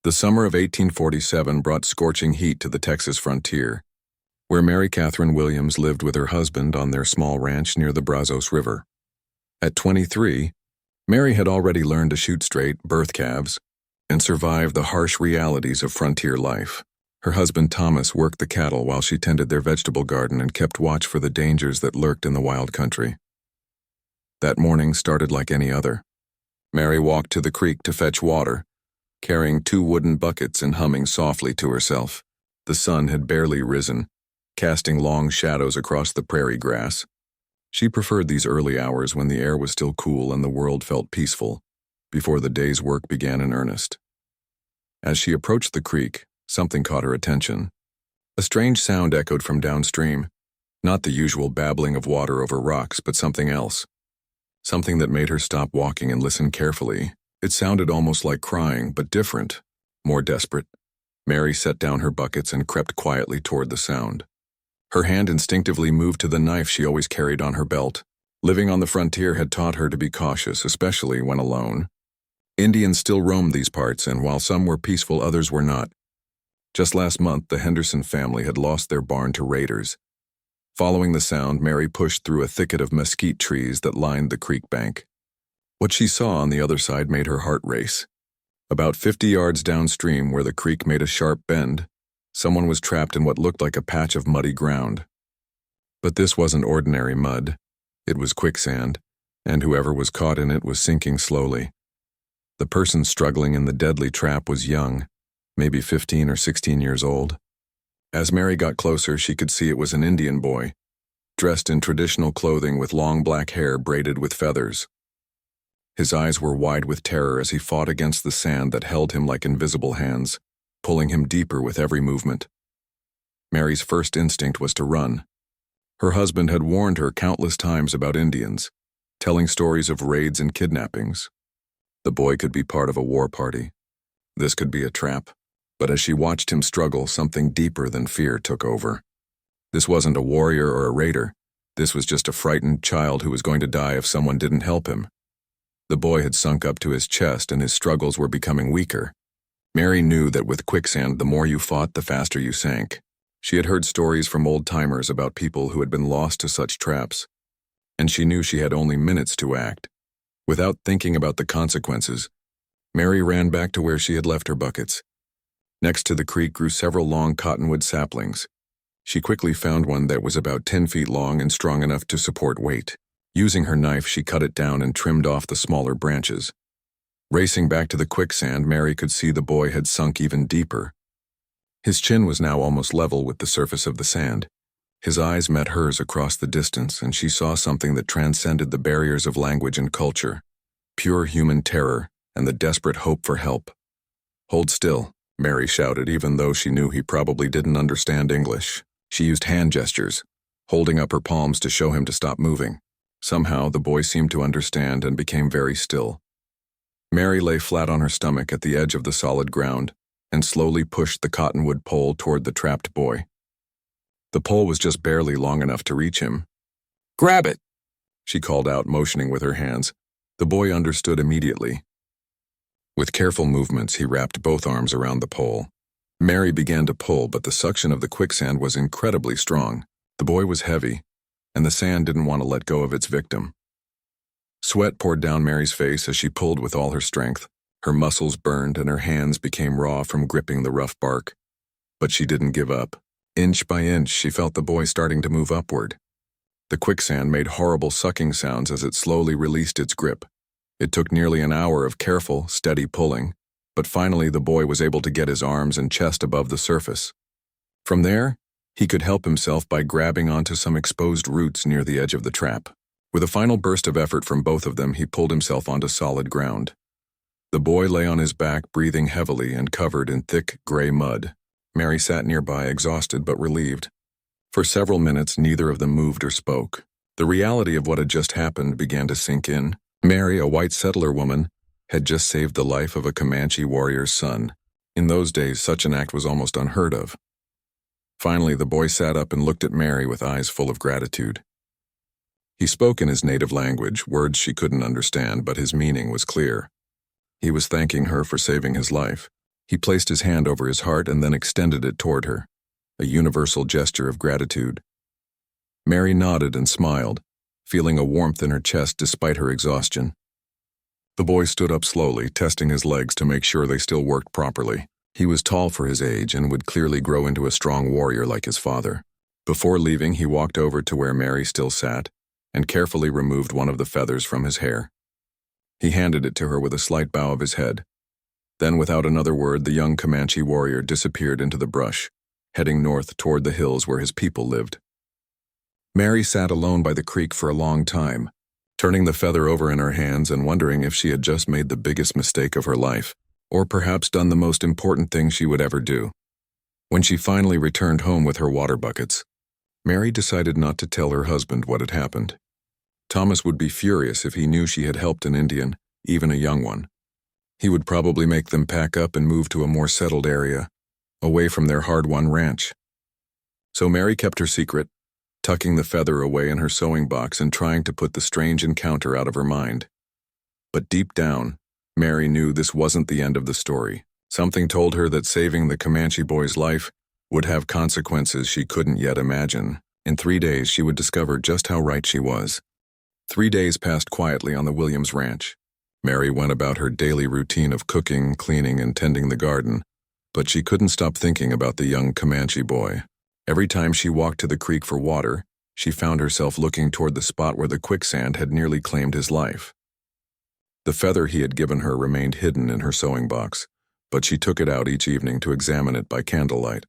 The summer of 1847 brought scorching heat to the Texas frontier, where Mary Catherine Williams lived with her husband on their small ranch near the Brazos River. At 23, Mary had already learned to shoot straight, birth calves, and survive the harsh realities of frontier life. Her husband Thomas worked the cattle while she tended their vegetable garden and kept watch for the dangers that lurked in the wild country. That morning started like any other. Mary walked to the creek to fetch water, carrying 2 wooden buckets and humming softly to herself. The sun had barely risen, casting long shadows across the prairie grass. She preferred these early hours when the air was still cool and the world felt peaceful, before the day's work began in earnest. As she approached the creek, something caught her attention. A strange sound echoed from downstream, not the usual babbling of water over rocks, but something else. Something that made her stop walking and listen carefully. It sounded almost like crying, but different, more desperate. Mary set down her buckets and crept quietly toward the sound. Her hand instinctively moved to the knife she always carried on her belt. Living on the frontier had taught her to be cautious, especially when alone. Indians still roamed these parts, and while some were peaceful, others were not. Just last month, the Henderson family had lost their barn to raiders. Following the sound, Mary pushed through a thicket of mesquite trees that lined the creek bank. What she saw on the other side made her heart race. About 50 yards downstream, where the creek made a sharp bend, someone was trapped in what looked like a patch of muddy ground. But this wasn't ordinary mud. It was quicksand, and whoever was caught in it was sinking slowly. The person struggling in the deadly trap was young, maybe 15 or 16 years old. As Mary got closer, she could see it was an Indian boy, dressed in traditional clothing with long black hair braided with feathers. His eyes were wide with terror as he fought against the sand that held him like invisible hands, pulling him deeper with every movement. Mary's first instinct was to run. Her husband had warned her countless times about Indians, telling stories of raids and kidnappings. The boy could be part of a war party. This could be a trap. But as she watched him struggle, something deeper than fear took over. This wasn't a warrior or a raider. This was just a frightened child who was going to die if someone didn't help him. The boy had sunk up to his chest and his struggles were becoming weaker. Mary knew that with quicksand, the more you fought, the faster you sank. She had heard stories from old-timers about people who had been lost to such traps, and she knew she had only minutes to act. Without thinking about the consequences, Mary ran back to where she had left her buckets. Next to the creek grew several long cottonwood saplings. She quickly found one that was about 10 feet long and strong enough to support weight. Using her knife, she cut it down and trimmed off the smaller branches. Racing back to the quicksand, Mary could see the boy had sunk even deeper. His chin was now almost level with the surface of the sand. His eyes met hers across the distance, and she saw something that transcended the barriers of language and culture. Pure human terror and the desperate hope for help. "Hold still," Mary shouted, even though she knew he probably didn't understand English. She used hand gestures, holding up her palms to show him to stop moving. Somehow, the boy seemed to understand and became very still. Mary lay flat on her stomach at the edge of the solid ground and slowly pushed the cottonwood pole toward the trapped boy. The pole was just barely long enough to reach him. "Grab it!" she called out, motioning with her hands. The boy understood immediately. With careful movements, he wrapped both arms around the pole. Mary began to pull, but the suction of the quicksand was incredibly strong. The boy was heavy, and the sand didn't want to let go of its victim. Sweat poured down Mary's face as she pulled with all her strength. Her muscles burned and her hands became raw from gripping the rough bark. But she didn't give up. Inch by inch, she felt the boy starting to move upward. The quicksand made horrible sucking sounds as it slowly released its grip. It took nearly an hour of careful, steady pulling, but finally the boy was able to get his arms and chest above the surface. From there, he could help himself by grabbing onto some exposed roots near the edge of the trap. With a final burst of effort from both of them, he pulled himself onto solid ground. The boy lay on his back, breathing heavily and covered in thick, gray mud. Mary sat nearby, exhausted but relieved. For several minutes, neither of them moved or spoke. The reality of what had just happened began to sink in. Mary, a white settler woman, had just saved the life of a Comanche warrior's son. In those days, such an act was almost unheard of. Finally, the boy sat up and looked at Mary with eyes full of gratitude. He spoke in his native language, words she couldn't understand, but his meaning was clear. He was thanking her for saving his life, He placed his hand over his heart and then extended it toward her, a universal gesture of gratitude. Mary nodded and smiled, feeling a warmth in her chest despite her exhaustion. The boy stood up slowly, testing his legs to make sure they still worked properly. He was tall for his age and would clearly grow into a strong warrior like his father. Before leaving, he walked over to where Mary still sat and carefully removed one of the feathers from his hair. He handed it to her with a slight bow of his head. Then, without another word, the young Comanche warrior disappeared into the brush, heading north toward the hills where his people lived. Mary sat alone by the creek for a long time, turning the feather over in her hands and wondering if she had just made the biggest mistake of her life, or perhaps done the most important thing she would ever do. When she finally returned home with her water buckets, Mary decided not to tell her husband what had happened. Thomas would be furious if he knew she had helped an Indian, even a young one. He would probably make them pack up and move to a more settled area, away from their hard-won ranch. So Mary kept her secret, tucking the feather away in her sewing box and trying to put the strange encounter out of her mind. But deep down, Mary knew this wasn't the end of the story. Something told her that saving the Comanche boy's life would have consequences she couldn't yet imagine. In 3 days, she would discover just how right she was. 3 days passed quietly on the Williams ranch. Mary went about her daily routine of cooking, cleaning, and tending the garden, but she couldn't stop thinking about the young Comanche boy. Every time she walked to the creek for water, she found herself looking toward the spot where the quicksand had nearly claimed his life. The feather he had given her remained hidden in her sewing box, but she took it out each evening to examine it by candlelight.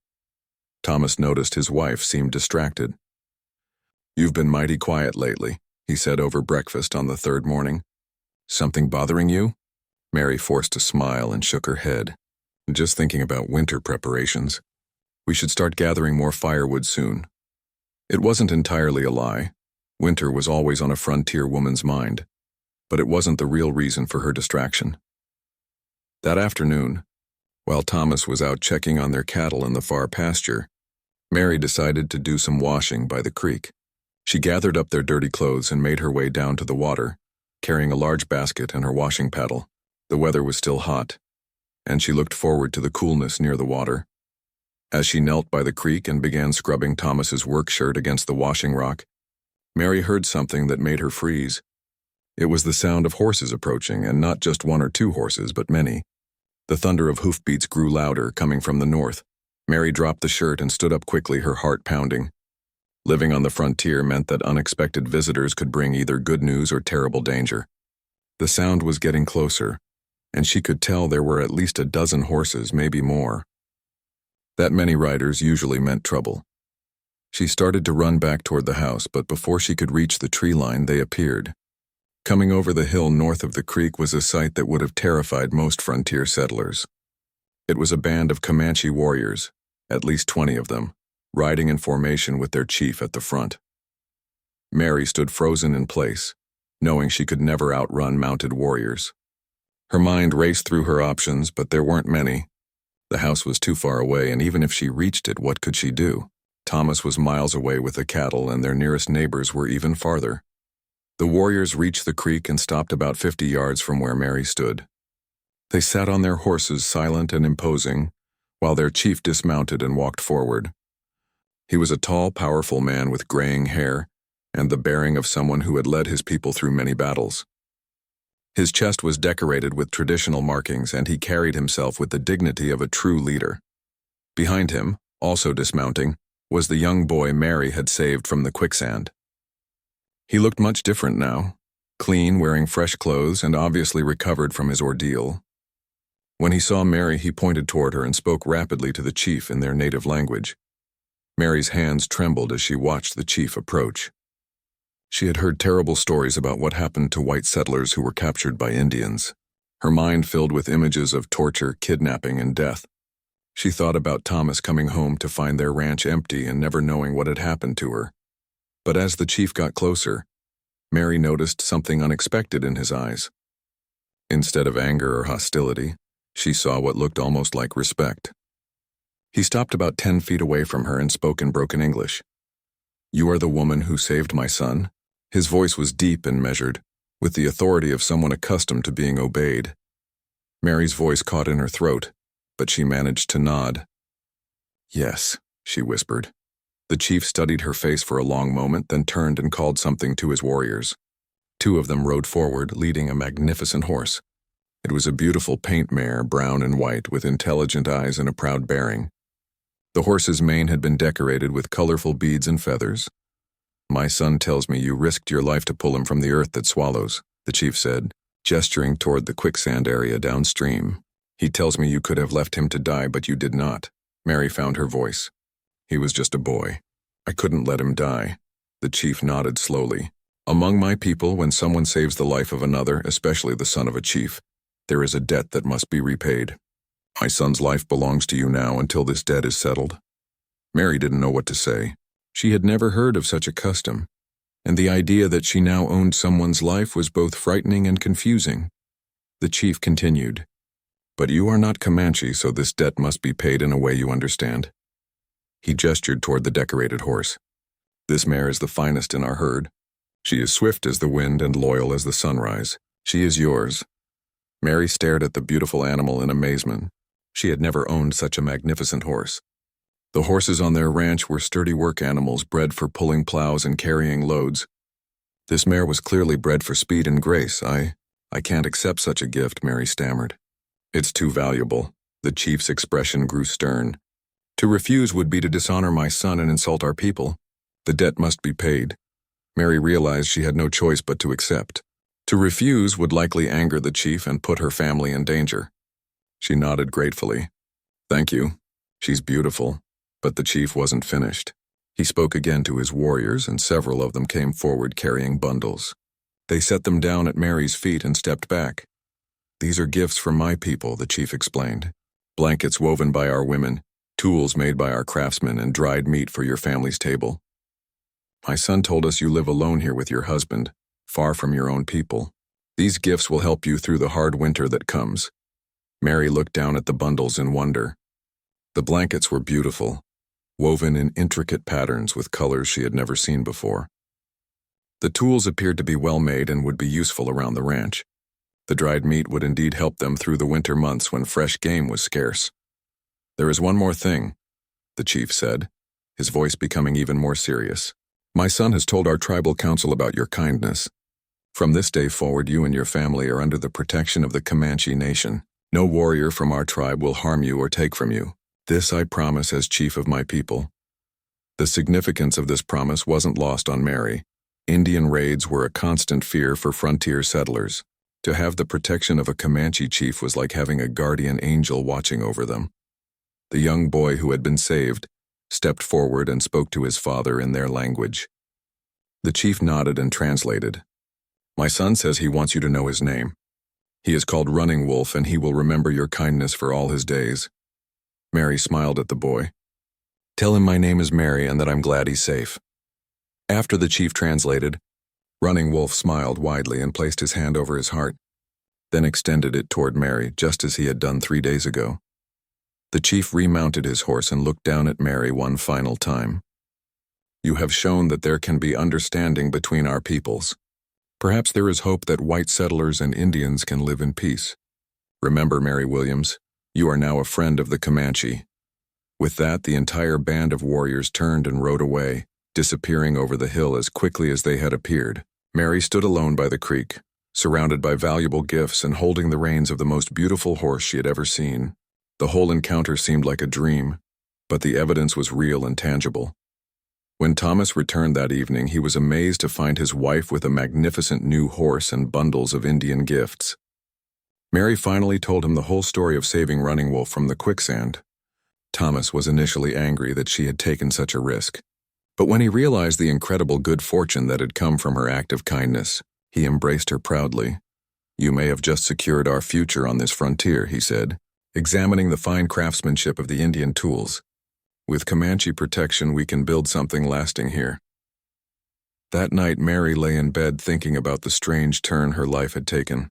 Thomas noticed his wife seemed distracted. "You've been mighty quiet lately," he said over breakfast on the third morning. "Something bothering you?" Mary forced a smile and shook her head. "Just thinking about winter preparations. We should start gathering more firewood soon." It wasn't entirely a lie. Winter was always on a frontier woman's mind, but it wasn't the real reason for her distraction. That afternoon, while Thomas was out checking on their cattle in the far pasture, Mary decided to do some washing by the creek. She gathered up their dirty clothes and made her way down to the water, carrying a large basket and her washing paddle. The weather was still hot, and she looked forward to the coolness near the water. As she knelt by the creek and began scrubbing Thomas's work shirt against the washing rock, Mary heard something that made her freeze. It was the sound of horses approaching, and not just one or two horses, but many. The thunder of hoofbeats grew louder, coming from the north. Mary dropped the shirt and stood up quickly, her heart pounding. Living on the frontier meant that unexpected visitors could bring either good news or terrible danger. The sound was getting closer, and she could tell there were at least a dozen horses, maybe more. That many riders usually meant trouble. She started to run back toward the house, but before she could reach the tree line, they appeared. Coming over the hill north of the creek was a sight that would have terrified most frontier settlers. It was a band of Comanche warriors, at least 20 of them, riding in formation with their chief at the front. Mary stood frozen in place, knowing she could never outrun mounted warriors. Her mind raced through her options, but there weren't many. The house was too far away, and even if she reached it, what could she do? Thomas was miles away with the cattle, and their nearest neighbors were even farther. The warriors reached the creek and stopped about 50 yards from where Mary stood. They sat on their horses, silent and imposing, while their chief dismounted and walked forward. He was a tall, powerful man with graying hair and the bearing of someone who had led his people through many battles. His chest was decorated with traditional markings, and he carried himself with the dignity of a true leader. Behind him, also dismounting, was the young boy Mary had saved from the quicksand. He looked much different now, clean, wearing fresh clothes, and obviously recovered from his ordeal. When he saw Mary, he pointed toward her and spoke rapidly to the chief in their native language. Mary's hands trembled as she watched the chief approach. She had heard terrible stories about what happened to white settlers who were captured by Indians. Her mind filled with images of torture, kidnapping, and death. She thought about Thomas coming home to find their ranch empty and never knowing what had happened to her. But as the chief got closer, Mary noticed something unexpected in his eyes. Instead of anger or hostility, she saw what looked almost like respect. He stopped about 10 feet away from her and spoke in broken English. "You are the woman who saved my son?" His voice was deep and measured, with the authority of someone accustomed to being obeyed. Mary's voice caught in her throat, but she managed to nod. "Yes," she whispered. The chief studied her face for a long moment, then turned and called something to his warriors. 2 of them rode forward, leading a magnificent horse. It was a beautiful paint mare, brown and white, with intelligent eyes and a proud bearing. The horse's mane had been decorated with colorful beads and feathers. "My son tells me you risked your life to pull him from the earth that swallows," the chief said, gesturing toward the quicksand area downstream. "He tells me you could have left him to die, but you did not." Mary found her voice. "He was just a boy. I couldn't let him die." The chief nodded slowly. "Among my people, when someone saves the life of another, especially the son of a chief, there is a debt that must be repaid. My son's life belongs to you now until this debt is settled." Mary didn't know what to say. She had never heard of such a custom, and the idea that she now owned someone's life was both frightening and confusing. The chief continued, "But you are not Comanche, so this debt must be paid in a way you understand." He gestured toward the decorated horse. "This mare is the finest in our herd. She is swift as the wind and loyal as the sunrise. She is yours." Mary stared at the beautiful animal in amazement. She had never owned such a magnificent horse. The horses on their ranch were sturdy work animals bred for pulling plows and carrying loads. This mare was clearly bred for speed and grace. I can't accept such a gift," Mary stammered. "It's too valuable." The chief's expression grew stern. "To refuse would be to dishonor my son and insult our people. The debt must be paid." Mary realized she had no choice but to accept. To refuse would likely anger the chief and put her family in danger. She nodded gratefully. "Thank you. She's beautiful." But the chief wasn't finished. He spoke again to his warriors, and several of them came forward carrying bundles. They set them down at Mary's feet and stepped back. "These are gifts from my people," the chief explained. "Blankets woven by our women, tools made by our craftsmen, and dried meat for your family's table. My son told us you live alone here with your husband, far from your own people. These gifts will help you through the hard winter that comes." Mary looked down at the bundles in wonder. The blankets were beautiful, woven in intricate patterns with colors she had never seen before. The tools appeared to be well made and would be useful around the ranch. The dried meat would indeed help them through the winter months when fresh game was scarce. "There is one more thing," the chief said, his voice becoming even more serious. "My son has told our tribal council about your kindness. From this day forward, you and your family are under the protection of the Comanche nation. No warrior from our tribe will harm you or take from you. This I promise as chief of my people." The significance of this promise wasn't lost on Mary. Indian raids were a constant fear for frontier settlers. To have the protection of a Comanche chief was like having a guardian angel watching over them. The young boy who had been saved stepped forward and spoke to his father in their language. The chief nodded and translated. "My son says he wants you to know his name. He is called Running Wolf, and he will remember your kindness for all his days." Mary smiled at the boy. "Tell him my name is Mary and that I'm glad he's safe." After the chief translated, Running Wolf smiled widely and placed his hand over his heart, then extended it toward Mary, just as he had done 3 days ago. The chief remounted his horse and looked down at Mary one final time. "You have shown that there can be understanding between our peoples. Perhaps there is hope that white settlers and Indians can live in peace. Remember, Mary Williams, you are now a friend of the Comanche." With that, the entire band of warriors turned and rode away, disappearing over the hill as quickly as they had appeared. Mary stood alone by the creek, surrounded by valuable gifts and holding the reins of the most beautiful horse she had ever seen. The whole encounter seemed like a dream, but the evidence was real and tangible. When Thomas returned that evening, he was amazed to find his wife with a magnificent new horse and bundles of Indian gifts. Mary finally told him the whole story of saving Running Wolf from the quicksand. Thomas was initially angry that she had taken such a risk, but when he realized the incredible good fortune that had come from her act of kindness, he embraced her proudly. "You may have just secured our future on this frontier," he said, examining the fine craftsmanship of the Indian tools. "With Comanche protection, we can build something lasting here." That night, Mary lay in bed thinking about the strange turn her life had taken.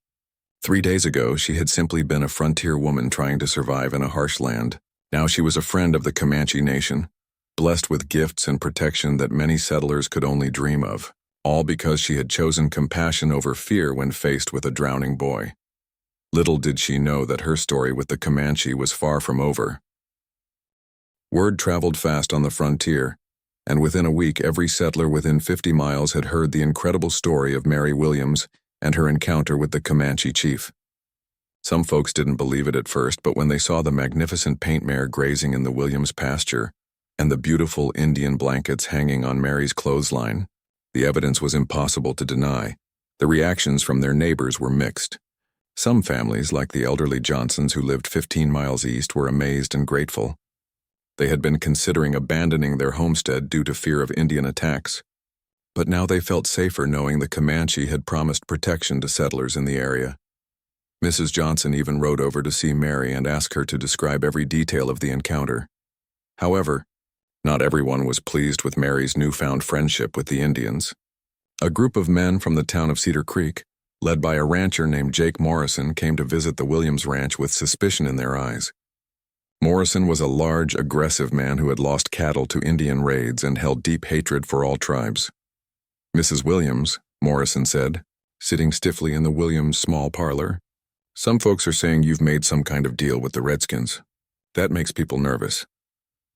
3 days ago, she had simply been a frontier woman trying to survive in a harsh land. Now she was a friend of the Comanche nation, blessed with gifts and protection that many settlers could only dream of, all because she had chosen compassion over fear when faced with a drowning boy. Little did she know that her story with the Comanche was far from over. Word traveled fast on the frontier, and within a week every settler within 50 miles had heard the incredible story of Mary Williams and her encounter with the Comanche chief. Some folks didn't believe it at first, but when they saw the magnificent paint mare grazing in the Williams pasture and the beautiful Indian blankets hanging on Mary's clothesline, the evidence was impossible to deny. The reactions from their neighbors were mixed. Some families, like the elderly Johnsons who lived 15 miles east, were amazed and grateful. They had been considering abandoning their homestead due to fear of Indian attacks, but now they felt safer knowing the Comanche had promised protection to settlers in the area. Mrs. Johnson even rode over to see Mary and ask her to describe every detail of the encounter. However, not everyone was pleased with Mary's newfound friendship with the Indians. A group of men from the town of Cedar Creek, led by a rancher named Jake Morrison, came to visit the Williams ranch with suspicion in their eyes. Morrison was a large, aggressive man who had lost cattle to Indian raids and held deep hatred for all tribes. "Mrs. Williams," Morrison said, sitting stiffly in the Williams' small parlor, "some folks are saying you've made some kind of deal with the Redskins. That makes people nervous."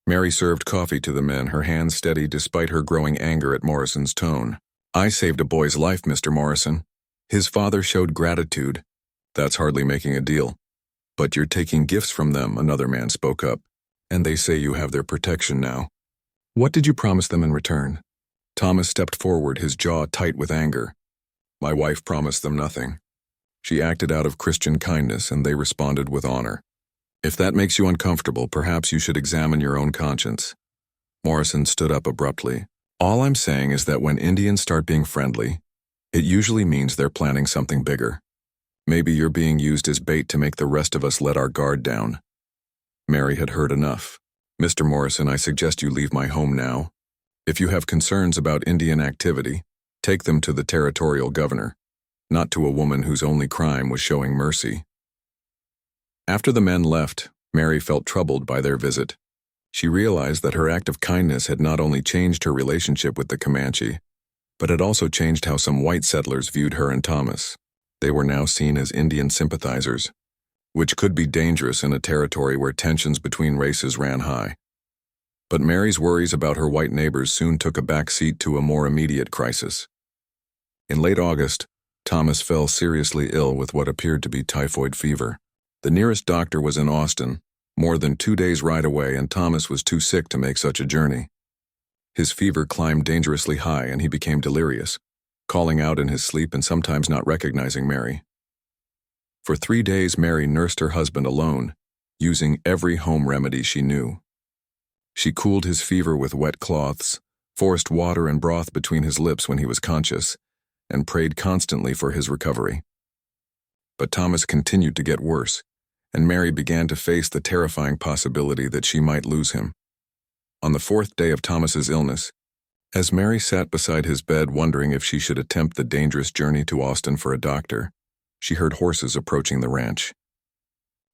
Mary served coffee to the men, her hands steady despite her growing anger at Morrison's tone. "I saved a boy's life, Mr. Morrison. His father showed gratitude. That's hardly making a deal. But you're taking gifts from them," another man spoke up, "and they say you have their protection now. What did you promise them in return?" Thomas stepped forward, his jaw tight with anger. "My wife promised them nothing. She acted out of Christian kindness, and they responded with honor. If that makes you uncomfortable, perhaps you should examine your own conscience." Morrison stood up abruptly. "All I'm saying is that when Indians start being friendly, it usually means they're planning something bigger. Maybe you're being used as bait to make the rest of us let our guard down." Mary had heard enough. "Mr. Morrison, I suggest you leave my home now. If you have concerns about Indian activity, take them to the territorial governor, not to a woman whose only crime was showing mercy." After the men left, Mary felt troubled by their visit. She realized that her act of kindness had not only changed her relationship with the Comanche, but had also changed how some white settlers viewed her and Thomas. They were now seen as Indian sympathizers, which could be dangerous in a territory where tensions between races ran high. But Mary's worries about her white neighbors soon took a back seat to a more immediate crisis. In late August, Thomas fell seriously ill with what appeared to be typhoid fever. The nearest doctor was in Austin, more than 2 days' ride away, and Thomas was too sick to make such a journey. His fever climbed dangerously high and he became delirious, calling out in his sleep and sometimes not recognizing Mary. For 3 days, Mary nursed her husband alone, using every home remedy she knew. She cooled his fever with wet cloths, forced water and broth between his lips when he was conscious, and prayed constantly for his recovery. But Thomas continued to get worse, and Mary began to face the terrifying possibility that she might lose him. On the 4th day of Thomas's illness, as Mary sat beside his bed wondering if she should attempt the dangerous journey to Austin for a doctor, she heard horses approaching the ranch.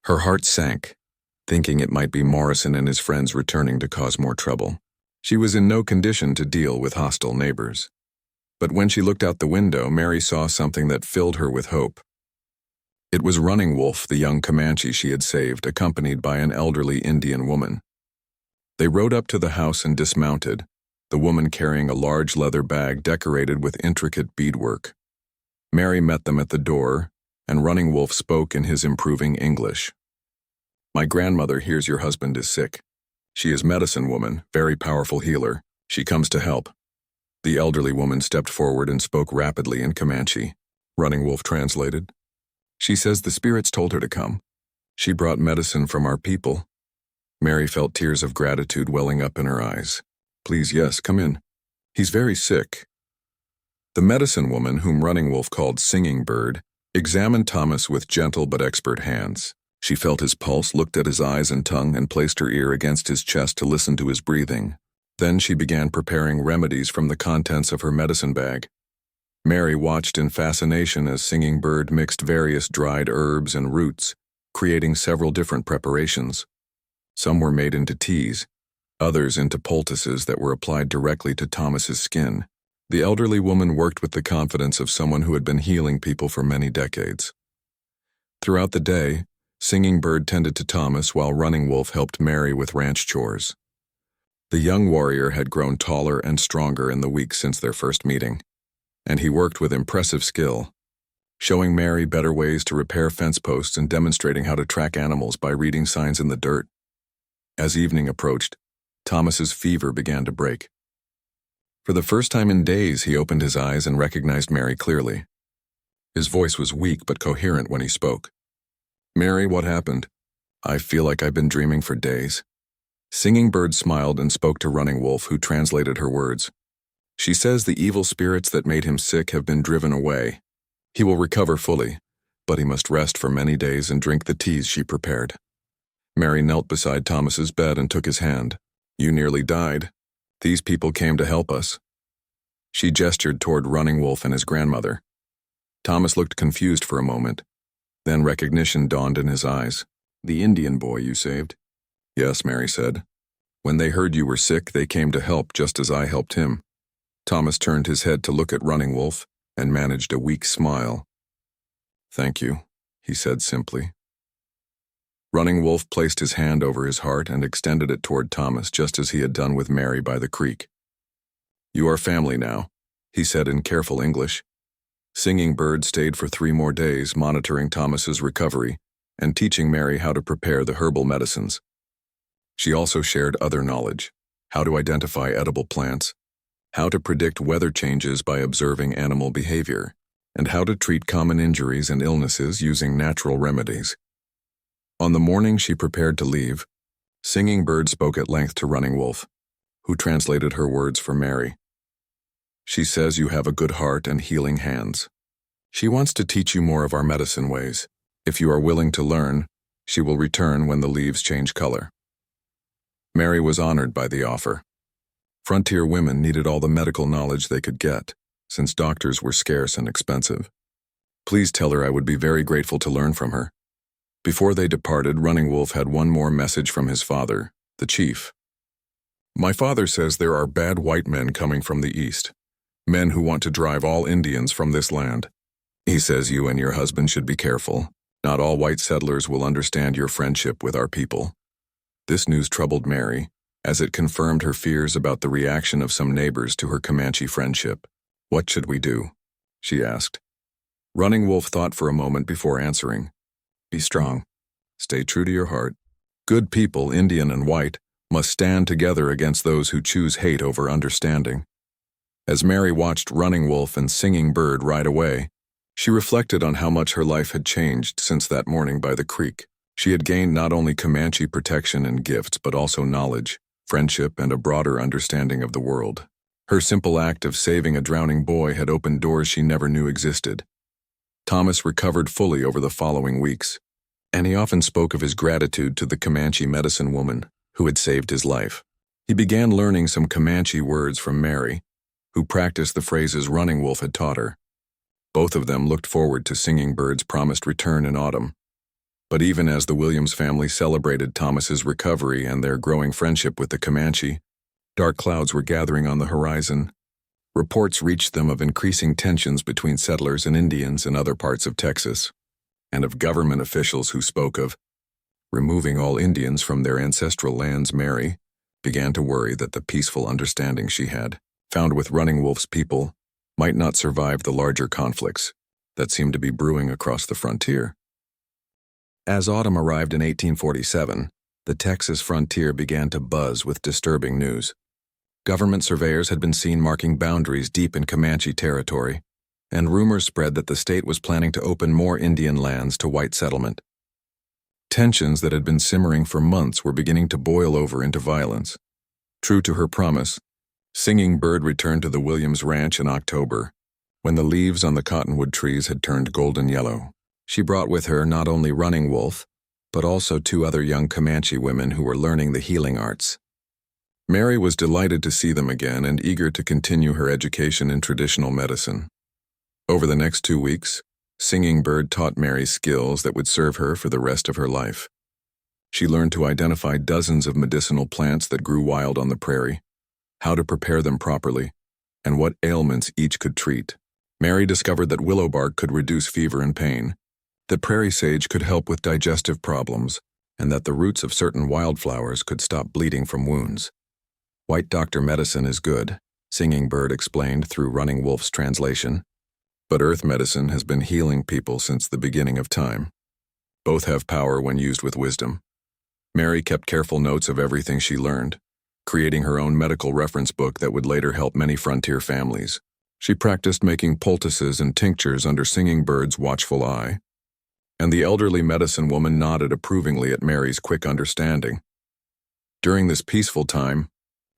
Her heart sank, thinking it might be Morrison and his friends returning to cause more trouble. She was in no condition to deal with hostile neighbors. But when she looked out the window, Mary saw something that filled her with hope. It was Running Wolf, the young Comanche she had saved, accompanied by an elderly Indian woman. They rode up to the house and dismounted, the woman carrying a large leather bag decorated with intricate beadwork. Mary met them at the door, and Running Wolf spoke in his improving English. "My grandmother hears your husband is sick. She is medicine woman, very powerful healer. She comes to help." The elderly woman stepped forward and spoke rapidly in Comanche. Running Wolf translated. "She says the spirits told her to come. She brought medicine from our people." Mary felt tears of gratitude welling up in her eyes. "Please, yes, come in. He's very sick." The medicine woman, whom Running Wolf called Singing Bird, examined Thomas with gentle but expert hands. She felt his pulse, looked at his eyes and tongue, and placed her ear against his chest to listen to his breathing. Then she began preparing remedies from the contents of her medicine bag. Mary watched in fascination as Singing Bird mixed various dried herbs and roots, creating several different preparations. Some were made into teas, others into poultices that were applied directly to Thomas's skin. The elderly woman worked with the confidence of someone who had been healing people for many decades. Throughout the day, Singing Bird tended to Thomas while Running Wolf helped Mary with ranch chores. The young warrior had grown taller and stronger in the weeks since their first meeting, and he worked with impressive skill, showing Mary better ways to repair fence posts and demonstrating how to track animals by reading signs in the dirt. As evening approached, Thomas's fever began to break. For the first time in days, he opened his eyes and recognized Mary clearly. His voice was weak but coherent when he spoke. "Mary, what happened? I feel like I've been dreaming for days." Singing Bird smiled and spoke to Running Wolf, who translated her words. "She says the evil spirits that made him sick have been driven away. He will recover fully, but he must rest for many days and drink the teas she prepared." Mary knelt beside Thomas's bed and took his hand. "You nearly died. These people came to help us." She gestured toward Running Wolf and his grandmother. Thomas looked confused for a moment. Then recognition dawned in his eyes. "The Indian boy you saved?" "Yes," Mary said. "When they heard you were sick, they came to help just as I helped him." Thomas turned his head to look at Running Wolf and managed a weak smile. "Thank you," he said simply. Running Wolf placed his hand over his heart and extended it toward Thomas just as he had done with Mary by the creek. "You are family now," he said in careful English. Singing Bird stayed for 3 more days, monitoring Thomas's recovery and teaching Mary how to prepare the herbal medicines. She also shared other knowledge: how to identify edible plants, how to predict weather changes by observing animal behavior, and how to treat common injuries and illnesses using natural remedies. On the morning she prepared to leave, Singing Bird spoke at length to Running Wolf, who translated her words for Mary. "She says you have a good heart and healing hands. She wants to teach you more of our medicine ways. If you are willing to learn, she will return when the leaves change color." Mary was honored by the offer. Frontier women needed all the medical knowledge they could get, since doctors were scarce and expensive. "Please tell her I would be very grateful to learn from her." Before they departed, Running Wolf had one more message from his father, the chief. "My father says there are bad white men coming from the east, men who want to drive all Indians from this land. He says you and your husband should be careful. Not all white settlers will understand your friendship with our people." This news troubled Mary, as it confirmed her fears about the reaction of some neighbors to her Comanche friendship. "What should we do?" she asked. Running Wolf thought for a moment before answering. "Be strong. Stay true to your heart. Good people, Indian and white, must stand together against those who choose hate over understanding." As Mary watched Running Wolf and Singing Bird ride away, she reflected on how much her life had changed since that morning by the creek. She had gained not only Comanche protection and gifts, but also knowledge, friendship, and a broader understanding of the world. Her simple act of saving a drowning boy had opened doors she never knew existed. Thomas recovered fully over the following weeks, and he often spoke of his gratitude to the Comanche medicine woman who had saved his life. He began learning some Comanche words from Mary, who practiced the phrases Running Wolf had taught her. Both of them looked forward to Singing Bird's promised return in autumn. But even as the Williams family celebrated Thomas's recovery and their growing friendship with the Comanche, dark clouds were gathering on the horizon. Reports reached them of increasing tensions between settlers and Indians in other parts of Texas, and of government officials who spoke of removing all Indians from their ancestral lands. Mary began to worry that the peaceful understanding she had found with Running Wolf's people might not survive the larger conflicts that seemed to be brewing across the frontier. As autumn arrived in 1847, the Texas frontier began to buzz with disturbing news. Government surveyors had been seen marking boundaries deep in Comanche territory, and rumors spread that the state was planning to open more Indian lands to white settlement. Tensions that had been simmering for months were beginning to boil over into violence. True to her promise, Singing Bird returned to the Williams Ranch in October, when the leaves on the cottonwood trees had turned golden yellow. She brought with her not only Running Wolf, but also 2 other young Comanche women who were learning the healing arts. Mary was delighted to see them again and eager to continue her education in traditional medicine. Over the next 2 weeks, Singing Bird taught Mary skills that would serve her for the rest of her life. She learned to identify dozens of medicinal plants that grew wild on the prairie, how to prepare them properly, and what ailments each could treat. Mary discovered that willow bark could reduce fever and pain, that prairie sage could help with digestive problems, and that the roots of certain wildflowers could stop bleeding from wounds. White doctor medicine is good, Singing Bird explained through Running Wolf's translation. But earth medicine has been healing people since the beginning of time. Both have power when used with wisdom. Mary kept careful notes of everything she learned, creating her own medical reference book that would later help many frontier families. She practiced making poultices and tinctures under Singing Bird's watchful eye, and the elderly medicine woman nodded approvingly at Mary's quick understanding. During this peaceful time,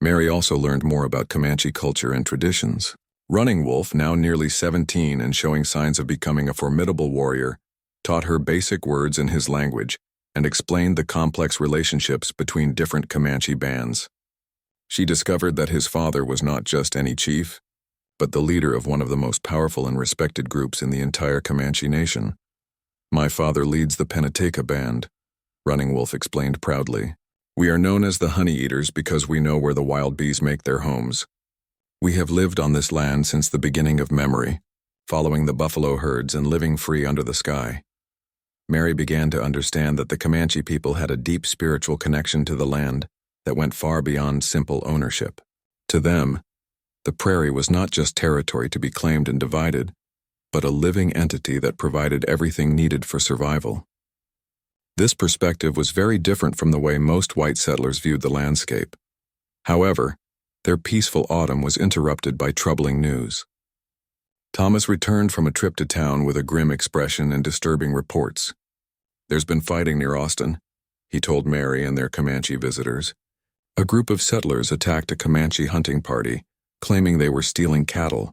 Mary also learned more about Comanche culture and traditions. Running Wolf, now nearly 17 and showing signs of becoming a formidable warrior, taught her basic words in his language and explained the complex relationships between different Comanche bands. She discovered that his father was not just any chief, but the leader of one of the most powerful and respected groups in the entire Comanche nation. "My father leads the Penteca band," Running Wolf explained proudly. "We are known as the Honey Eaters because we know where the wild bees make their homes. We have lived on this land since the beginning of memory, following the buffalo herds and living free under the sky." Mary began to understand that the Comanche people had a deep spiritual connection to the land that went far beyond simple ownership. To them, the prairie was not just territory to be claimed and divided, but a living entity that provided everything needed for survival. This perspective was very different from the way most white settlers viewed the landscape. However, their peaceful autumn was interrupted by troubling news. Thomas returned from a trip to town with a grim expression and disturbing reports. "There's been fighting near Austin," he told Mary and their Comanche visitors. A group of settlers attacked a Comanche hunting party, claiming they were stealing cattle.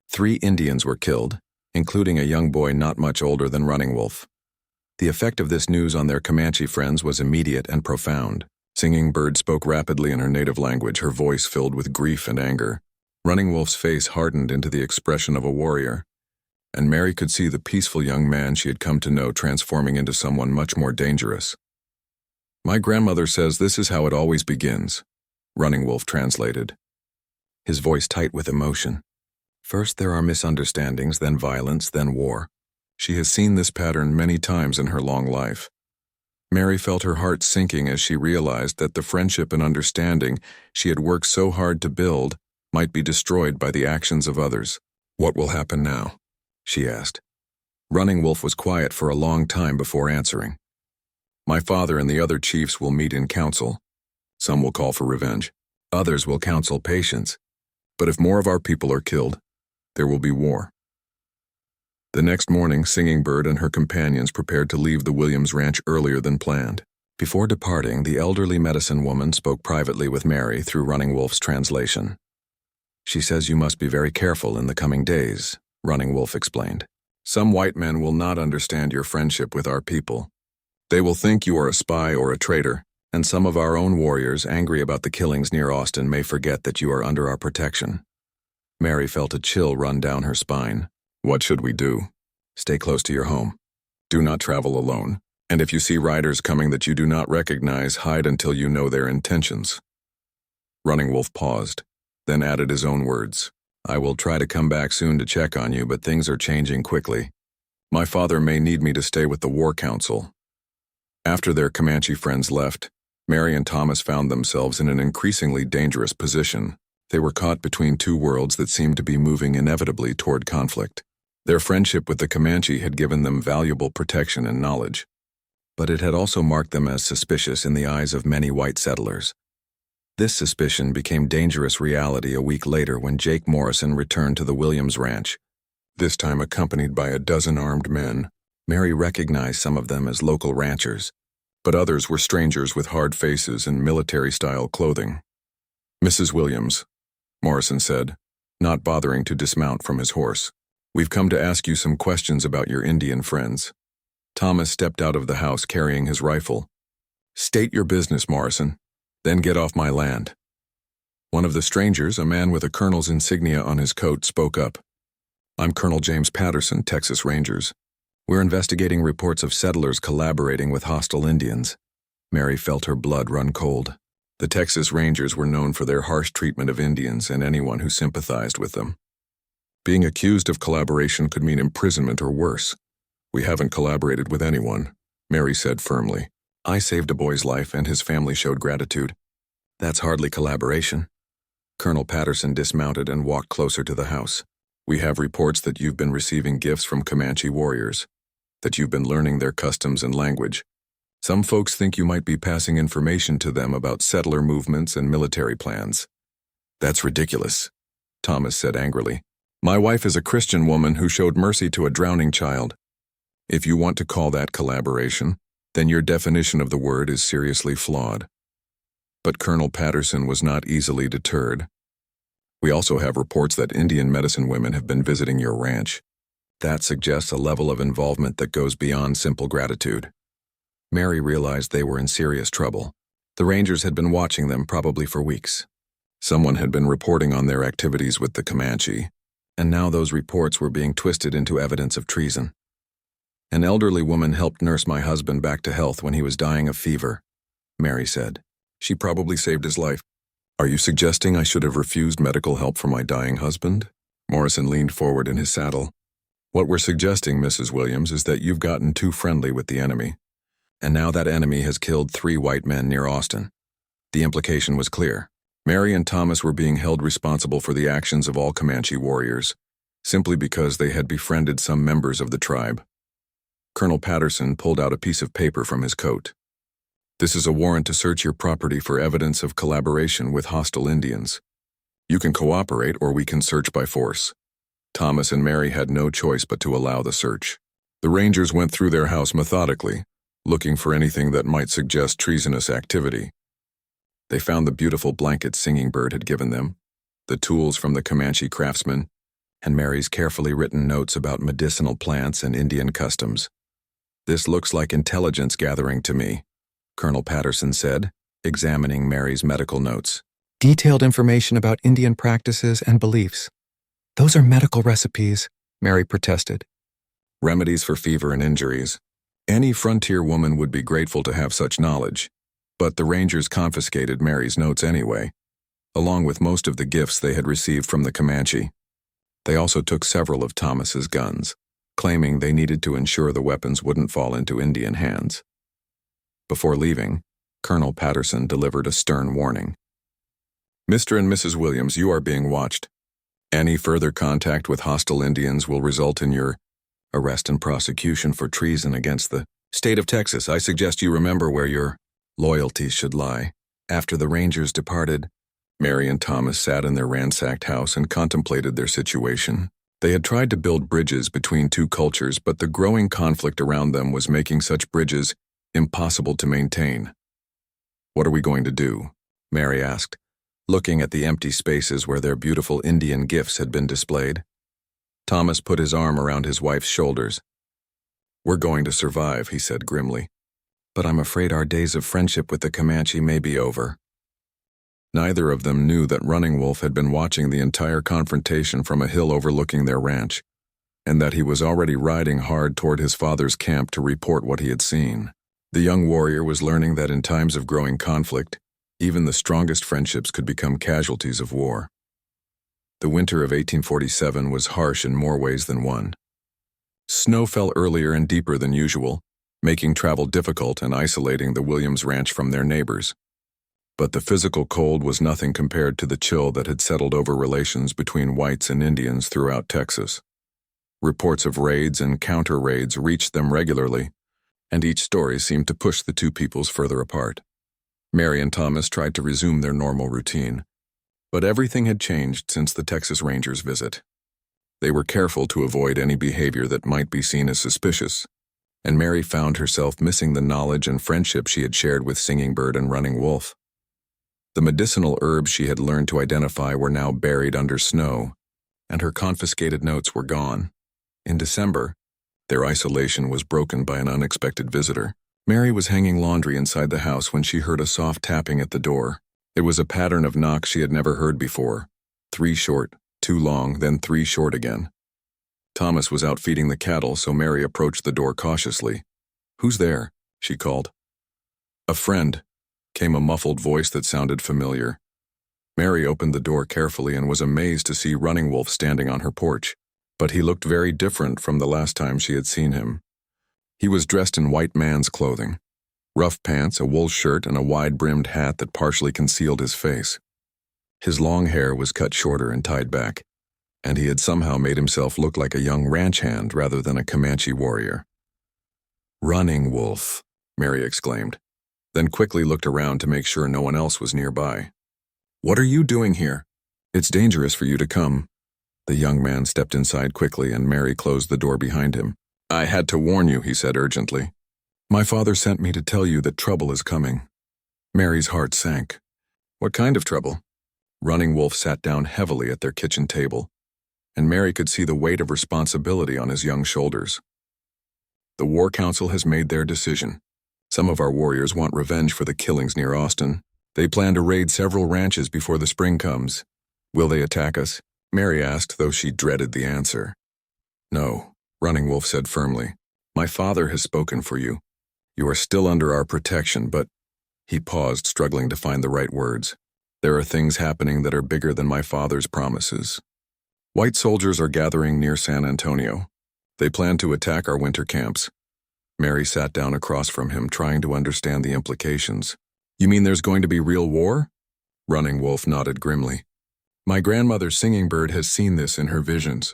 3 Indians were killed, including a young boy not much older than Running Wolf. The effect of this news on their Comanche friends was immediate and profound. Singing Bird spoke rapidly in her native language, her voice filled with grief and anger. Running Wolf's face hardened into the expression of a warrior, and Mary could see the peaceful young man she had come to know transforming into someone much more dangerous. "My grandmother says this is how it always begins," Running Wolf translated, his voice tight with emotion. "First there are misunderstandings, then violence, then war. She has seen this pattern many times in her long life." Mary felt her heart sinking as she realized that the friendship and understanding she had worked so hard to build might be destroyed by the actions of others. "What will happen now?" she asked. Running Wolf was quiet for a long time before answering. "My father and the other chiefs will meet in council. Some will call for revenge. Others will counsel patience. But if more of our people are killed, there will be war." The next morning, Singing Bird and her companions prepared to leave the Williams Ranch earlier than planned. Before departing, the elderly medicine woman spoke privately with Mary through Running Wolf's translation. "She says you must be very careful in the coming days," Running Wolf explained. "Some white men will not understand your friendship with our people. They will think you are a spy or a traitor, and some of our own warriors, angry about the killings near Austin, may forget that you are under our protection." Mary felt a chill run down her spine. "What should we do?" "Stay close to your home. Do not travel alone. And if you see riders coming that you do not recognize, hide until you know their intentions." Running Wolf paused, then added his own words. "I will try to come back soon to check on you, but things are changing quickly. My father may need me to stay with the War Council." After their Comanche friends left, Mary and Thomas found themselves in an increasingly dangerous position. They were caught between 2 worlds that seemed to be moving inevitably toward conflict. Their friendship with the Comanche had given them valuable protection and knowledge, but it had also marked them as suspicious in the eyes of many white settlers. This suspicion became dangerous reality a week later when Jake Morrison returned to the Williams Ranch, this time accompanied by a dozen armed men. Mary recognized some of them as local ranchers, but others were strangers with hard faces and military-style clothing. "Mrs. Williams," Morrison said, not bothering to dismount from his horse, "we've come to ask you some questions about your Indian friends." Thomas stepped out of the house carrying his rifle. "State your business, Morrison, then get off my land." One of the strangers, a man with a colonel's insignia on his coat, spoke up. "I'm Colonel James Patterson, Texas Rangers. We're investigating reports of settlers collaborating with hostile Indians." Mary felt her blood run cold. The Texas Rangers were known for their harsh treatment of Indians and anyone who sympathized with them. Being accused of collaboration could mean imprisonment or worse. We haven't collaborated with anyone, Mary said firmly. I saved a boy's life and his family showed gratitude. That's hardly collaboration. Colonel Patterson dismounted and walked closer to the house. We have reports that you've been receiving gifts from Comanche warriors, that you've been learning their customs and language. Some folks think you might be passing information to them about settler movements and military plans. That's ridiculous, Thomas said angrily. My wife is a Christian woman who showed mercy to a drowning child. If you want to call that collaboration, then your definition of the word is seriously flawed. But Colonel Patterson was not easily deterred. We also have reports that Indian medicine women have been visiting your ranch. That suggests a level of involvement that goes beyond simple gratitude. Mary realized they were in serious trouble. The Rangers had been watching them probably for weeks. Someone had been reporting on their activities with the Comanche, and now those reports were being twisted into evidence of treason. An elderly woman helped nurse my husband back to health when he was dying of fever, Mary said. She probably saved his life. Are you suggesting I should have refused medical help for my dying husband? Morrison leaned forward in his saddle. What we're suggesting, Mrs. Williams, is that you've gotten too friendly with the enemy. And now that enemy has killed 3 white men near Austin. The implication was clear. Mary and Thomas were being held responsible for the actions of all Comanche warriors, simply because they had befriended some members of the tribe. Colonel Patterson pulled out a piece of paper from his coat. This is a warrant to search your property for evidence of collaboration with hostile Indians. You can cooperate or we can search by force. Thomas and Mary had no choice but to allow the search. The Rangers went through their house methodically, looking for anything that might suggest treasonous activity. They found the beautiful blanket Singing Bird had given them, the tools from the Comanche craftsman, and Mary's carefully written notes about medicinal plants and Indian customs. This looks like intelligence gathering to me, Colonel Patterson said, examining Mary's medical notes. Detailed information about Indian practices and beliefs. Those are medical recipes, Mary protested. Remedies for fever and injuries. Any frontier woman would be grateful to have such knowledge, but the Rangers confiscated Mary's notes anyway, along with most of the gifts they had received from the Comanche. They also took several of Thomas's guns, claiming they needed to ensure the weapons wouldn't fall into Indian hands. Before leaving, Colonel Patterson delivered a stern warning. Mr. and Mrs. Williams, you are being watched. Any further contact with hostile Indians will result in your arrest and prosecution for treason against the state of Texas. I suggest you remember where your loyalties should lie. After the Rangers departed, Mary and Thomas sat in their ransacked house and contemplated their situation. They had tried to build bridges between 2 cultures, but the growing conflict around them was making such bridges impossible to maintain. What are we going to do? Mary asked, looking at the empty spaces where their beautiful Indian gifts had been displayed. Thomas put his arm around his wife's shoulders. We're going to survive, he said grimly. But I'm afraid our days of friendship with the Comanche may be over. Neither of them knew that Running Wolf had been watching the entire confrontation from a hill overlooking their ranch, and that he was already riding hard toward his father's camp to report what he had seen. The young warrior was learning that in times of growing conflict, even the strongest friendships could become casualties of war. The winter of 1847 was harsh in more ways than one. Snow fell earlier and deeper than usual, making travel difficult and isolating the Williams Ranch from their neighbors. But the physical cold was nothing compared to the chill that had settled over relations between whites and Indians throughout Texas. Reports of raids and counter-raids reached them regularly, and each story seemed to push the 2 peoples further apart. Mary and Thomas tried to resume their normal routine, but everything had changed since the Texas Rangers' visit. They were careful to avoid any behavior that might be seen as suspicious, and Mary found herself missing the knowledge and friendship she had shared with Singing Bird and Running Wolf. The medicinal herbs she had learned to identify were now buried under snow, and her confiscated notes were gone. In December, their isolation was broken by an unexpected visitor. Mary was hanging laundry inside the house when she heard a soft tapping at the door. It was a pattern of knocks she had never heard before. 3 short, 2 long, then 3 short again. Thomas was out feeding the cattle, so Mary approached the door cautiously. "Who's there?" she called. "A friend," came a muffled voice that sounded familiar. Mary opened the door carefully and was amazed to see Running Wolf standing on her porch, but he looked very different from the last time she had seen him. He was dressed in white man's clothing, rough pants, a wool shirt, and a wide-brimmed hat that partially concealed his face. His long hair was cut shorter and tied back, and he had somehow made himself look like a young ranch hand rather than a Comanche warrior. "Running Wolf," Mary exclaimed, then quickly looked around to make sure no one else was nearby. "What are you doing here? It's dangerous for you to come." The young man stepped inside quickly, and Mary closed the door behind him. "I had to warn you," he said urgently. "My father sent me to tell you that trouble is coming." Mary's heart sank. "What kind of trouble?" Running Wolf sat down heavily at their kitchen table, and Mary could see the weight of responsibility on his young shoulders. "The War Council has made their decision. Some of our warriors want revenge for the killings near Austin. They plan to raid several ranches before the spring comes. Will they attack us?" Mary asked, though she dreaded the answer. "No," Running Wolf said firmly. "My father has spoken for you. You are still under our protection, but—" He paused, struggling to find the right words. "There are things happening that are bigger than my father's promises. White soldiers are gathering near San Antonio. They plan to attack our winter camps." Mary sat down across from him, trying to understand the implications. "You mean there's going to be real war?" Running Wolf nodded grimly. "My grandmother Singing Bird has seen this in her visions.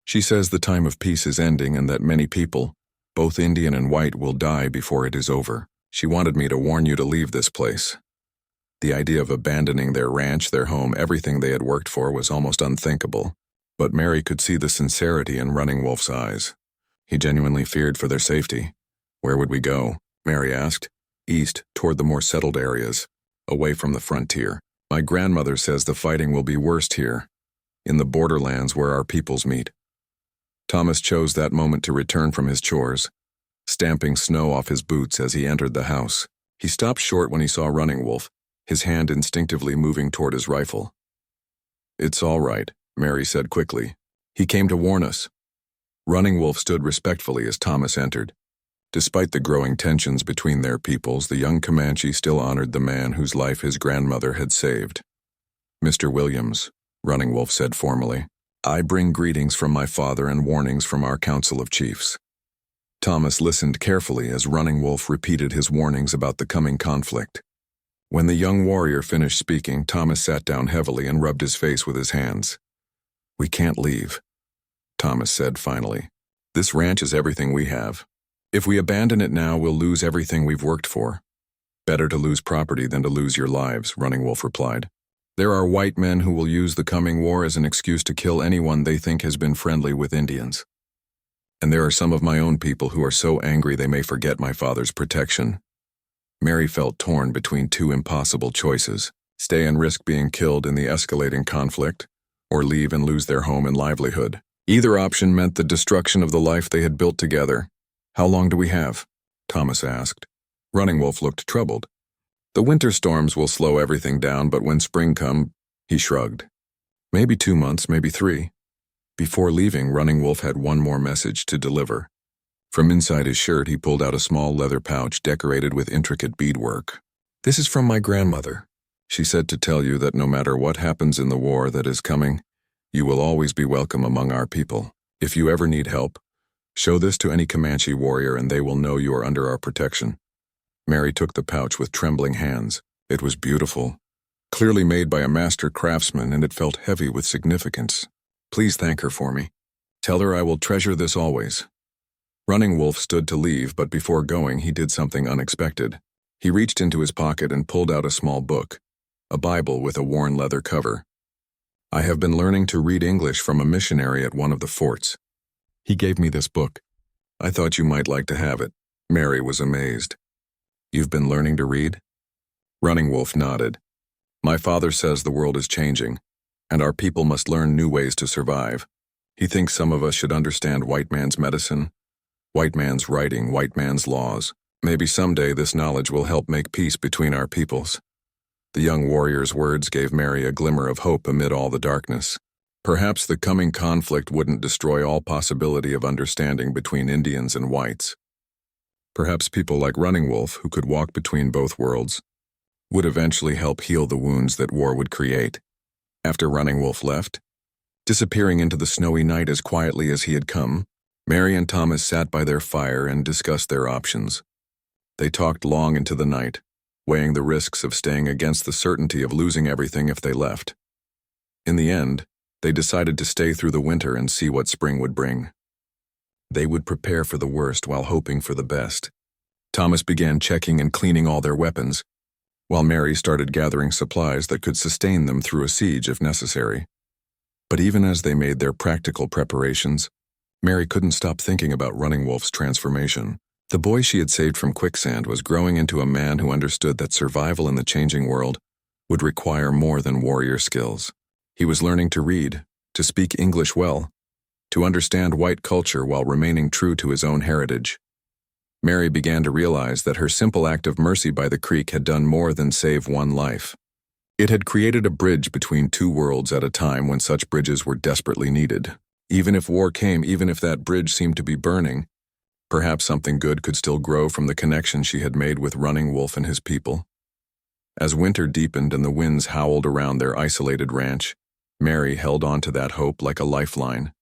She says the time of peace is ending and that many people, both Indian and white, will die before it is over. She wanted me to warn you to leave this place." The idea of abandoning their ranch, their home, everything they had worked for was almost unthinkable, but Mary could see the sincerity in Running Wolf's eyes. He genuinely feared for their safety. "Where would we go?" Mary asked. "East, toward the more settled areas, away from the frontier. My grandmother says the fighting will be worst here, in the borderlands where our peoples meet." Thomas chose that moment to return from his chores, stamping snow off his boots as he entered the house. He stopped short when he saw Running Wolf, his hand instinctively moving toward his rifle. "It's all right," Mary said quickly. "He came to warn us." Running Wolf stood respectfully as Thomas entered. Despite the growing tensions between their peoples, the young Comanche still honored the man whose life his grandmother had saved. "Mr. Williams," Running Wolf said formally, "I bring greetings from my father and warnings from our Council of Chiefs." Thomas listened carefully as Running Wolf repeated his warnings about the coming conflict. When the young warrior finished speaking, Thomas sat down heavily and rubbed his face with his hands. "We can't leave," Thomas said finally. "This ranch is everything we have. If we abandon it now, we'll lose everything we've worked for." "Better to lose property than to lose your lives," Running Wolf replied. "There are white men who will use the coming war as an excuse to kill anyone they think has been friendly with Indians. And there are some of my own people who are so angry they may forget my father's protection." Mary felt torn between two impossible choices: stay and risk being killed in the escalating conflict, or leave and lose their home and livelihood. Either option meant the destruction of the life they had built together. "How long do we have?" Thomas asked. Running Wolf looked troubled. "The winter storms will slow everything down, but when spring comes," he shrugged. "Maybe 2 months, maybe 3. Before leaving, Running Wolf had one more message to deliver. From inside his shirt, he pulled out a small leather pouch decorated with intricate beadwork. "This is from my grandmother. She said to tell you that no matter what happens in the war that is coming, you will always be welcome among our people. If you ever need help, show this to any Comanche warrior and they will know you are under our protection." Mary took the pouch with trembling hands. It was beautiful, clearly made by a master craftsman, and it felt heavy with significance. "Please thank her for me. Tell her I will treasure this always." Running Wolf stood to leave, but before going, he did something unexpected. He reached into his pocket and pulled out a small book, a Bible with a worn leather cover. "I have been learning to read English from a missionary at one of the forts. He gave me this book. I thought you might like to have it." Mary was amazed. "You've been learning to read?" Running Wolf nodded. "My father says the world is changing, and our people must learn new ways to survive. He thinks some of us should understand white man's medicine, white man's writing, white man's laws. Maybe someday this knowledge will help make peace between our peoples." The young warrior's words gave Mary a glimmer of hope amid all the darkness. Perhaps the coming conflict wouldn't destroy all possibility of understanding between Indians and whites. Perhaps people like Running Wolf, who could walk between both worlds, would eventually help heal the wounds that war would create. After Running Wolf left, disappearing into the snowy night as quietly as he had come, Mary and Thomas sat by their fire and discussed their options. They talked long into the night, weighing the risks of staying against the certainty of losing everything if they left. In the end, they decided to stay through the winter and see what spring would bring. They would prepare for the worst while hoping for the best. Thomas began checking and cleaning all their weapons, while Mary started gathering supplies that could sustain them through a siege if necessary. But even as they made their practical preparations, Mary couldn't stop thinking about Running Wolf's transformation. The boy she had saved from Quicksand was growing into a man who understood that survival in the changing world would require more than warrior skills. He was learning to read, to speak English well, to understand white culture while remaining true to his own heritage. Mary began to realize that her simple act of mercy by the creek had done more than save one life. It had created a bridge between two worlds at a time when such bridges were desperately needed. Even if war came, even if that bridge seemed to be burning, perhaps something good could still grow from the connection she had made with Running Wolf and his people. As winter deepened and the winds howled around their isolated ranch, Mary held on to that hope like a lifeline.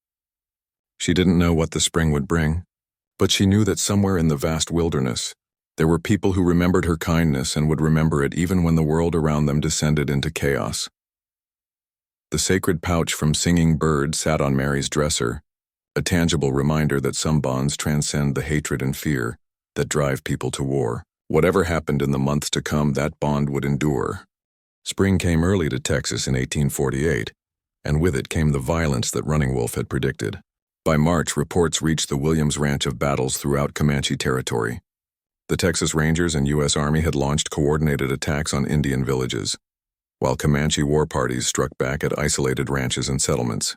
She didn't know what the spring would bring, but she knew that somewhere in the vast wilderness, there were people who remembered her kindness and would remember it even when the world around them descended into chaos. The sacred pouch from Singing Bird sat on Mary's dresser, a tangible reminder that some bonds transcend the hatred and fear that drive people to war. Whatever happened in the months to come, that bond would endure. Spring came early to Texas in 1848, and with it came the violence that Running Wolf had predicted. By March, reports reached the Williams Ranch of battles throughout Comanche territory. The Texas Rangers and U.S. Army had launched coordinated attacks on Indian villages, while Comanche war parties struck back at isolated ranches and settlements.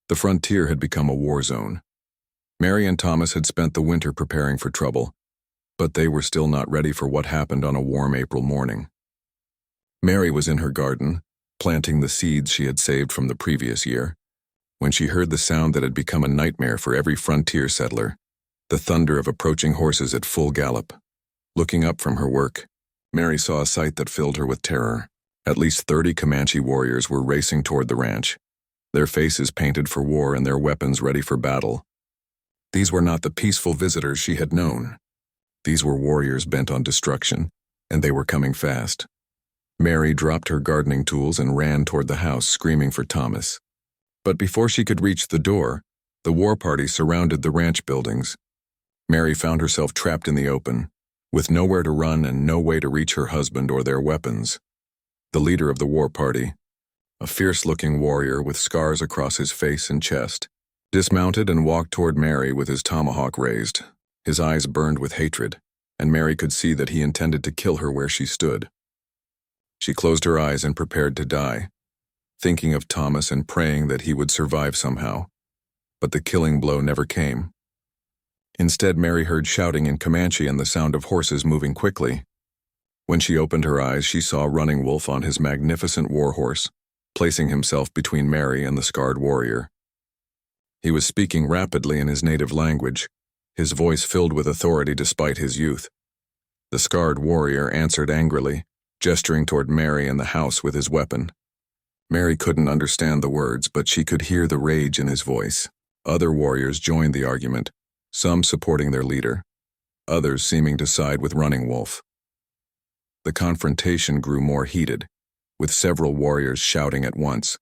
The frontier had become a war zone. Mary and Thomas had spent the winter preparing for trouble, but they were still not ready for what happened on a warm April morning. Mary was in her garden, planting the seeds she had saved from the previous year, when she heard the sound that had become a nightmare for every frontier settler, the thunder of approaching horses at full gallop. Looking up from her work, Mary saw a sight that filled her with terror. At least 30 Comanche warriors were racing toward the ranch, their faces painted for war and their weapons ready for battle. These were not the peaceful visitors she had known. These were warriors bent on destruction, and they were coming fast. Mary dropped her gardening tools and ran toward the house, screaming for Thomas. But before she could reach the door, the war party surrounded the ranch buildings. Mary found herself trapped in the open, with nowhere to run and no way to reach her husband or their weapons. The leader of the war party, a fierce-looking warrior with scars across his face and chest, dismounted and walked toward Mary with his tomahawk raised. His eyes burned with hatred, and Mary could see that he intended to kill her where she stood. She closed her eyes and prepared to die, thinking of Thomas and praying that he would survive somehow. But the killing blow never came. Instead, Mary heard shouting in Comanche and the sound of horses moving quickly. When she opened her eyes, she saw Running Wolf on his magnificent warhorse, placing himself between Mary and the scarred warrior. He was speaking rapidly in his native language, his voice filled with authority despite his youth. The scarred warrior answered angrily, gesturing toward Mary and the house with his weapon. Mary couldn't understand the words, but she could hear the rage in his voice. Other warriors joined the argument, some supporting their leader, others seeming to side with Running Wolf. The confrontation grew more heated, with several warriors shouting at once.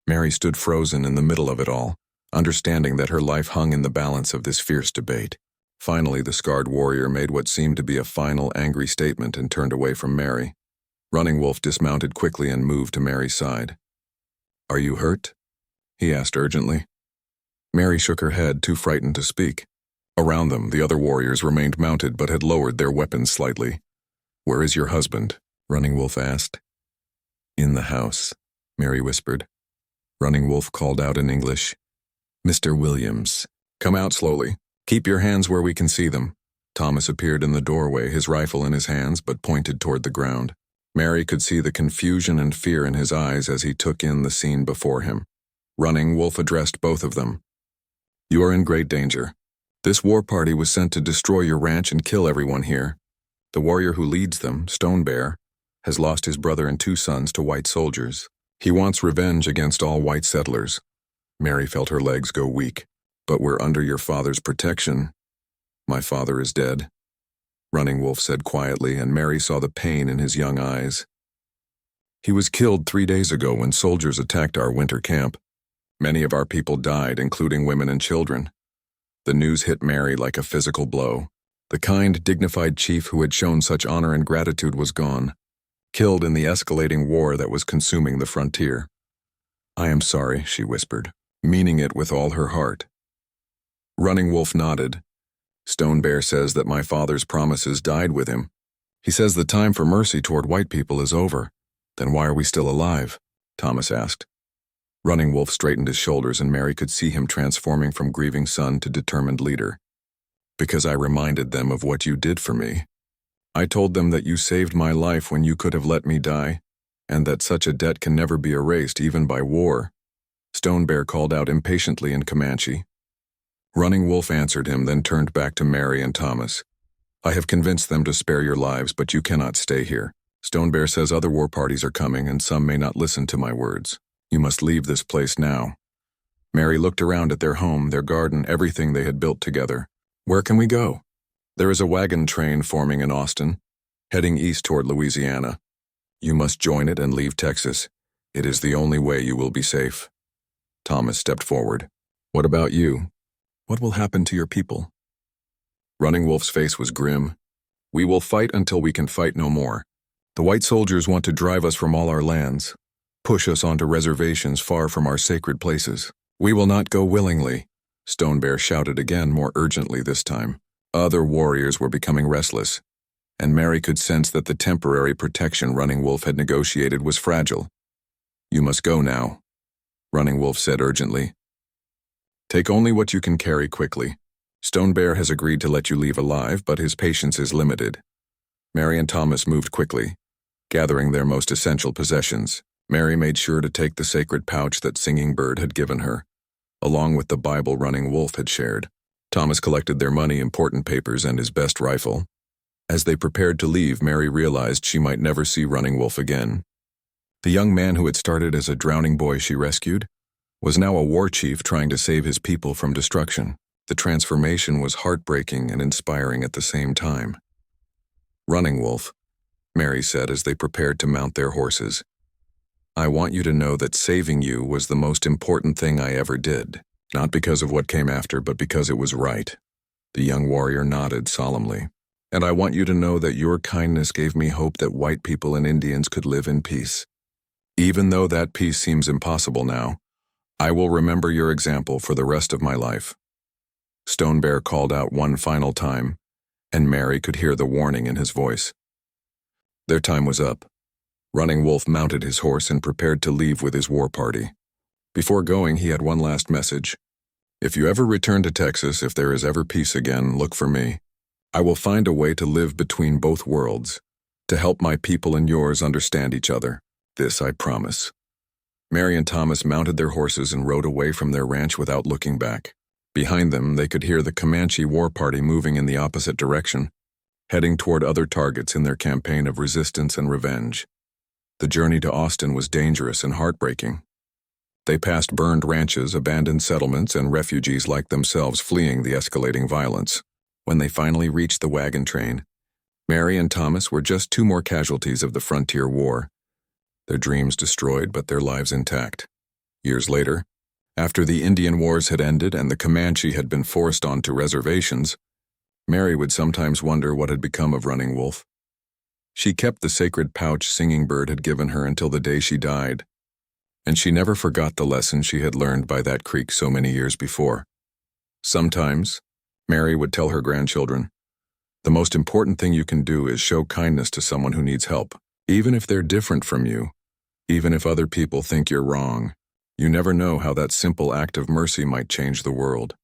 Mary stood frozen in the middle of it all, understanding that her life hung in the balance of this fierce debate. Finally, the scarred warrior made what seemed to be a final angry statement and turned away from Mary. Running Wolf dismounted quickly and moved to Mary's side. "Are you hurt?" he asked urgently. Mary shook her head, too frightened to speak. Around them, the other warriors remained mounted but had lowered their weapons slightly. "Where is your husband?" Running Wolf asked. "In the house," Mary whispered. Running Wolf called out in English, "Mr. Williams, come out slowly. Keep your hands where we can see them." Thomas appeared in the doorway, his rifle in his hands but pointed toward the ground. Mary could see the confusion and fear in his eyes as he took in the scene before him. Running Wolf addressed both of them. "You are in great danger. This war party was sent to destroy your ranch and kill everyone here. The warrior who leads them, Stone Bear, has lost his brother and 2 sons to white soldiers. He wants revenge against all white settlers." Mary felt her legs go weak. But we're under your father's protection. My father is dead, Running Wolf said quietly, and Mary saw the pain in his young eyes. He was killed 3 days ago when soldiers attacked our winter camp. Many of our people died, including women and children. The news hit Mary like a physical blow. The kind, dignified chief who had shown such honor and gratitude was gone, killed in the escalating war that was consuming the frontier. I am sorry, she whispered, meaning it with all her heart. Running Wolf nodded. Stone Bear says that my father's promises died with him. He says the time for mercy toward white people is over. Then why are we still alive? Thomas asked. Running Wolf straightened his shoulders, and Mary could see him transforming from grieving son to determined leader. Because I reminded them of what you did for me. I told them that you saved my life when you could have let me die, and that such a debt can never be erased even by war. Stone Bear called out impatiently in Comanche. Running Wolf answered him, then turned back to Mary and Thomas. I have convinced them to spare your lives, but you cannot stay here. Stone Bear says other war parties are coming, and some may not listen to my words. You must leave this place now. Mary looked around at their home, their garden, everything they had built together. Where can we go? There is a wagon train forming in Austin, heading east toward Louisiana. You must join it and leave Texas. It is the only way you will be safe. Thomas stepped forward. What about you? What will happen to your people? Running Wolf's face was grim. We will fight until we can fight no more. The white soldiers want to drive us from all our lands, push us onto reservations far from our sacred places. We will not go willingly, Stone Bear shouted again, more urgently this time. Other warriors were becoming restless, and Mary could sense that the temporary protection Running Wolf had negotiated was fragile. You must go now, Running Wolf said urgently. Take only what you can carry quickly. Stone Bear has agreed to let you leave alive, but his patience is limited. Mary and Thomas moved quickly, gathering their most essential possessions. Mary made sure to take the sacred pouch that Singing Bird had given her, along with the Bible Running Wolf had shared. Thomas collected their money, important papers, and his best rifle. As they prepared to leave, Mary realized she might never see Running Wolf again. The young man who had started as a drowning boy she rescued was now a war chief trying to save his people from destruction. The transformation was heartbreaking and inspiring at the same time. Running Wolf, Mary said as they prepared to mount their horses. I want you to know that saving you was the most important thing I ever did, not because of what came after, but because it was right. The young warrior nodded solemnly. And I want you to know that your kindness gave me hope that white people and Indians could live in peace. Even though that peace seems impossible now, I will remember your example for the rest of my life. Stone Bear called out one final time, and Mary could hear the warning in his voice. Their time was up. Running Wolf mounted his horse and prepared to leave with his war party. Before going, he had one last message. If you ever return to Texas, if there is ever peace again, look for me. I will find a way to live between both worlds, to help my people and yours understand each other. This I promise. Mary and Thomas mounted their horses and rode away from their ranch without looking back. Behind them, they could hear the Comanche war party moving in the opposite direction, heading toward other targets in their campaign of resistance and revenge. The journey to Austin was dangerous and heartbreaking. They passed burned ranches, abandoned settlements, and refugees like themselves fleeing the escalating violence. When they finally reached the wagon train, Mary and Thomas were just 2 more casualties of the frontier war. Their dreams destroyed, but their lives intact. Years later, after the Indian Wars had ended and the Comanche had been forced onto reservations, Mary would sometimes wonder what had become of Running Wolf. She kept the sacred pouch Singing Bird had given her until the day she died, and she never forgot the lesson she had learned by that creek so many years before. Sometimes, Mary would tell her grandchildren, the most important thing you can do is show kindness to someone who needs help, even if they're different from you, even if other people think you're wrong. You never know how that simple act of mercy might change the world.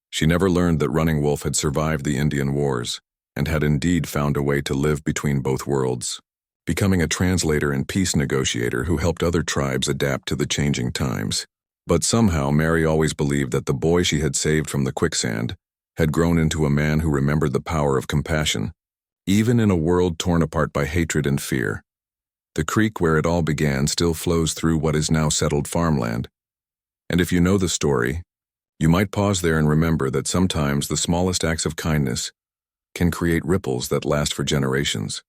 She never learned that Running Wolf had survived the Indian Wars and had indeed found a way to live between both worlds, becoming a translator and peace negotiator who helped other tribes adapt to the changing times. But somehow Mary always believed that the boy she had saved from the quicksand had grown into a man who remembered the power of compassion, even in a world torn apart by hatred and fear. The creek where it all began still flows through what is now settled farmland. And if you know the story, You might pause there and remember that sometimes the smallest acts of kindness can create ripples that last for generations.